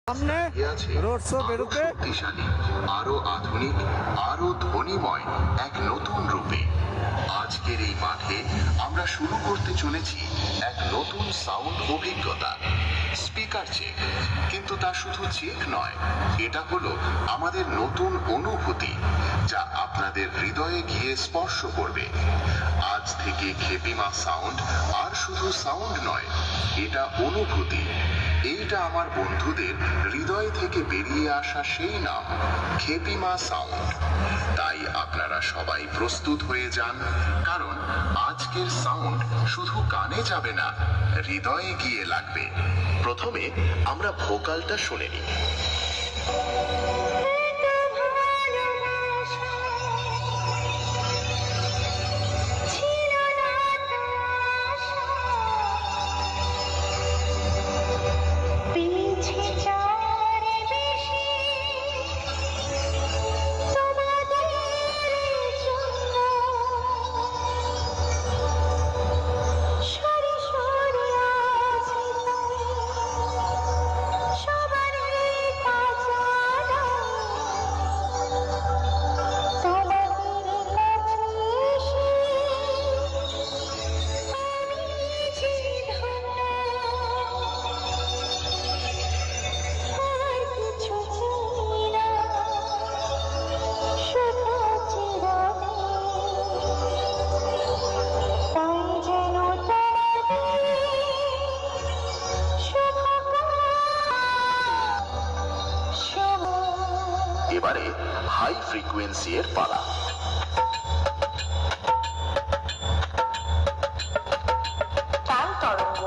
সামনে road show বেরোবে শক্তিশালী, আরো আধুনিক, আরো ধ্বনিময় এক নতুন রূপে। আজকের এই মাঠে আমরা শুরু করতে চলেছি এক নতুন সাউন্ড অভিজ্ঞতা। স্পিকার চেক, কিন্তু তা শুধু চেক নয়, এটা হলো আমাদের নতুন অনুভূতি যা আপনাদের হৃদয়ে গিয়ে স্পর্শ করবে। আজ থেকে খেপিমা সাউন্ড আর শুধু সাউন্ড নয়, এটা অনুভূতি। এইটা আমার বন্ধুদের হৃদয় থেকে বেরিয়ে আসা সেই নাম, খেপিমা সাউন্ড। তাই আপনারা সবাই প্রস্তুত হয়ে যান, কারণ আজকের সাউন্ড শুধু কানে যাবে না, হৃদয়ে গিয়ে লাগবে। প্রথমে আমরা ভোকালটা শুনে নিই। এবারে হাই ফ্রিকোয়েন্সি এর পালা। তাল তরঙ্গ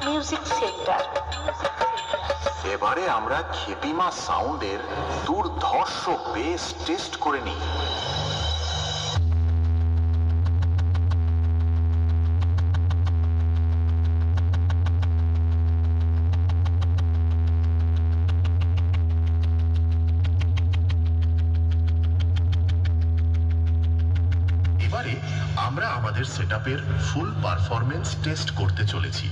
মিউজিক সেন্টার। এবারে আমরা খেপিমা সাউন্ডের দুর্ধর্ষ বেস টেস্ট করে নিই। এবারে আমরা আমাদের সেটআপের ফুল পারফরম্যান্স টেস্ট করতে চলেছি।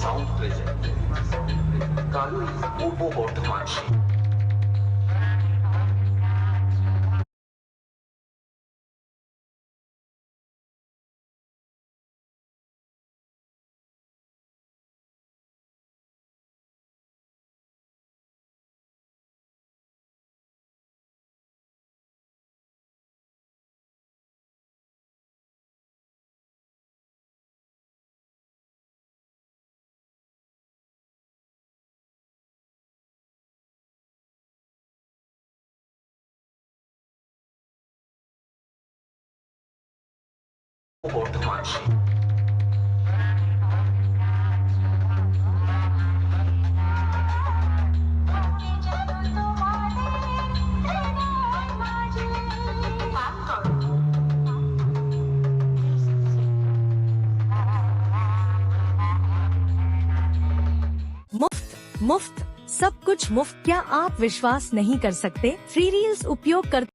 সাউন্ড প্রেজেন্ট কালুই পূর্ব বর্ধমান। বর্ধমান मुफ्त सब कुछ मुफ्त। क्या आप विश्वास नहीं कर सकते? फ्री रील्स उपयोग कर